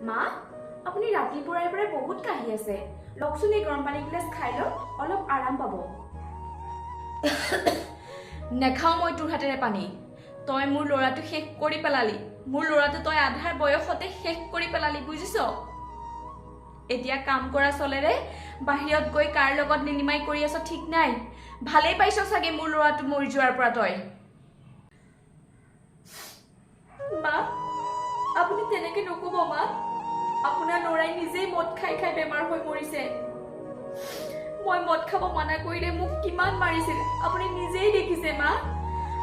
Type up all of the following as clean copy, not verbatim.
মা আপুনি ৰাতিপুৱাই পৰা বহুত কাহি আছে লকচোন এই গৰম পানী গিলাস খাই লওক অলপ আৰাম পাব নেখাও মই তোৰ হাতেৰে পানী তই মোৰ ল'ৰাটো শেষ কৰি পেলালি মোৰ ল'ৰাটো তই আধাৰ বয়সতে শেষ কৰি পেলালি বুজিছ এতিয়া কাম কৰা চলেৰে বাহিৰত গৈ কাৰ লগত নিনিমাই কৰি আছ ঠিক নাই ভালেই পাইছ চাগে মোৰ ল'ৰাটো মৰি যোৱাৰ পৰা তই মা আপুনি তেনেকে নকব মা আপোনাৰ ল'ৰাই নিজেই মদ খাই খাই বেমাৰ হৈ মৰিছে মই মদ খাব মানা কৰিলে মোক কিমান মাৰিছিল আপুনি নিজেই দেখিছে মা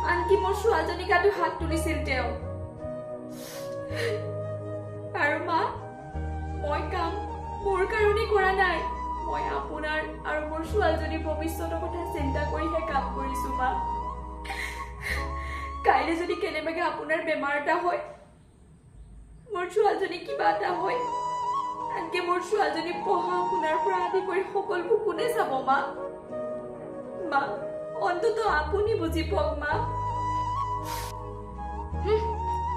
আনকি মোৰ ছোৱালীজনী গাতো হাত তুলিছিল তেওঁ আৰু মা মই কাম মোৰ কাৰণে কৰা নাই মই আপোনাৰ আৰু মোৰ ছোৱালীজনীৰ ভৱিষ্যতৰ কথা চিন্তা কৰিহে কাম কৰিছো মা কাইলৈ যদি কেনেবাকে আপোনাৰ বেমাৰ এটা হয় মোৰ ছোৱালীজনী কিবা এটা হয় আনকি মোৰ ছোৱালীজনী পঢ়া শুনাৰ পৰা আদি কৰি সকলোবোৰ কোনে চাব মা মা অন্তত আপুনি বুজি পাওক মা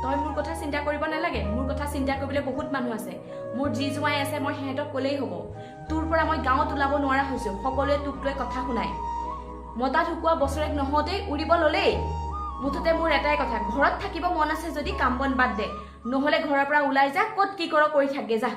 তই মোৰ কথা চিন্তা কৰিব নালাগে মোৰ কথা চিন্তা কৰিবলৈ বহুত মানুহ আছে মোৰ যি জোঁৱাই আছে মই সিহঁতক ক'লেই হ'ব তোৰ পৰা মই গাঁৱত ওলাব নোৱাৰা হৈছো সকলোৱে তোক লৈ কথা শুনাই মতা ঢুকুৱা বছৰেক নহওঁতেই উৰিব ল'লেই মুঠতে মোৰ এটাই কথা ঘৰত থাকিব মন আছে যদি কাম বন বাদ দে নহ'লে ঘৰৰ পৰা ওলাই যা ক'ত কি কৰ কৰি থাকে যা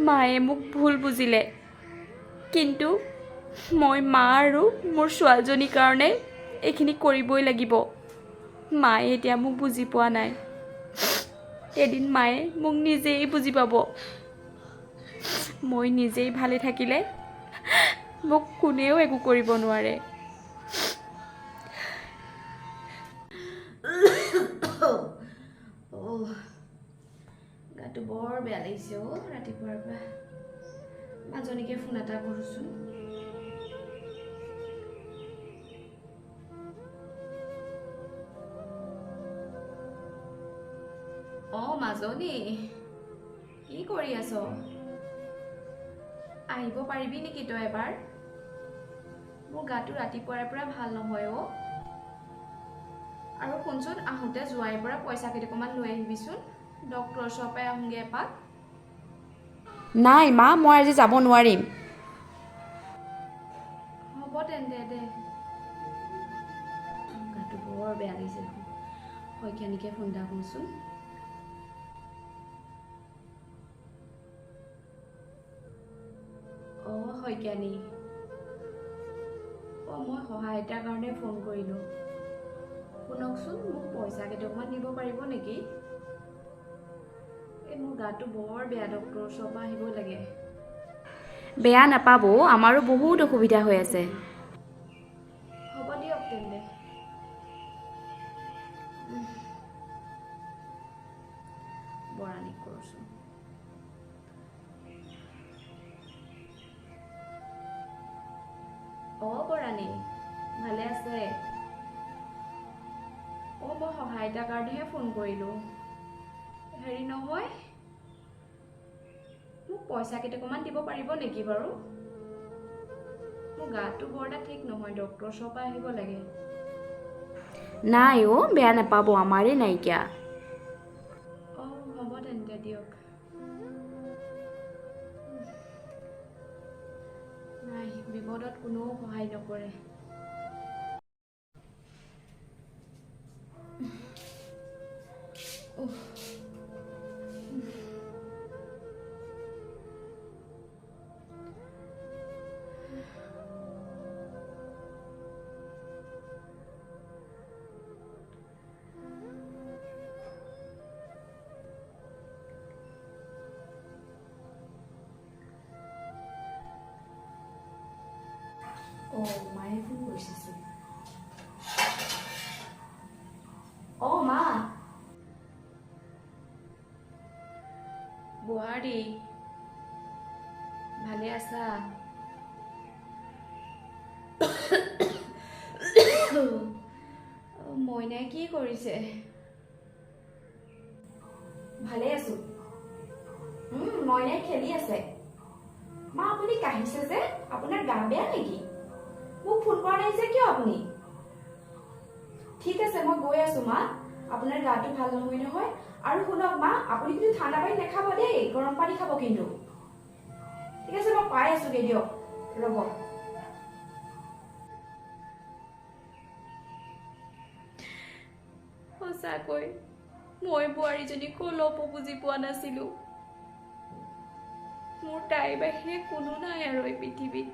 মায়ে মোক ভুল বুজিলে কিন্তু মই মা আৰু মোৰ ছোৱালীজনীৰ কাৰণে এইখিনি কৰিবই লাগিব মায়ে এতিয়া মোক বুজি পোৱা নাই এদিন মায়ে মোক নিজেই বুজি পাব মই নিজেই ভালে থাকিলে মোক কোনেও একো কৰিব নোৱাৰে গাটো বৰ বেয়া লাগিছে ৰাতিপুৱাৰ পৰা মাজনীকে ফোন এটা কৰোচোন মাজনী কি কৰি আছ আহিব পাৰিবি নেকি তই এবাৰ মোৰ গাটো ৰাতিপুৱাৰ পৰা ভাল নহয় আৰু শুনচোন আহোঁতে যোৱাইৰ পৰা পইচা কেইটকামান লৈ আহিবিচোন ডক্টৰৰ ওচৰৰ পৰা আহোঁগৈ এপাক নাই মা মই আজি যাব নোৱাৰিম হ'ব তেন্তে দে গাটো বৰ বেয়া লাগিছে শইকীয়ানীকে ফোন এটা কৰোঁচোন শইকীয়ানী মই সহায় এটাৰ কাৰণে ফোন কৰিলোঁ শুনকচোন মোক পইচা কেইটকামান দিব পাৰিব নেকি মোৰ গাটো বৰ বেয়া ডক্টৰৰ ওচৰৰ পৰা আহিব লাগে বেয়া নাপাব আমাৰো বহুত অসুবিধা হৈ আছে হ'ব দিয়ক তেন্তে বৰানীক কৰোঁচোন বৰানী ভালে আছে মই সহায় এটাৰ কাৰণেহে ফোন কৰিলোঁ হেৰি নহয় মোক পইচা কেইটকামান দিব পাৰিব নেকি বাৰু মোৰ গাটো বৰ এটা ঠিক নহয় ডক্টৰৰ ওচৰৰ পৰা আহিব লাগে নাই বেয়া নাপাব আমাৰে নাইকিয়া হ'ব তেন্তে দিয়ক নাই বিপদত কোনেও সহায় নকৰে মায়ে ফোন কৰিছে মা বুহাৰী বুৱাৰী ভালে আছা? মইনাই কি কৰিছে? ভালে আছো। মইনাই খেলি আছে। মা আপুনি কাহিছে যে, আপোনাৰ গা বেয়া নেকি? মোক ফোন কৰা নাই যে কিয় আপুনি? ঠিক আছে মই গৈ আছো মা, আপোনাৰ গাটো ভাল নহয় নহয়। আৰু শুনক মা, আপুনি কিন্তু ঠাণ্ডা পানী নাখাব দেই, গৰম পানী খাব কিন্তু। ঠিক আছে মই পাই আছোগে দিয়ক, ৰ'ব। সঁচাকৈ মই বোৱাৰীজনী কলপো বুজি পোৱা নাছিলো। মোৰ তাইৰ বাহিৰে কোনো নাই আৰু এই পৃথিৱীত।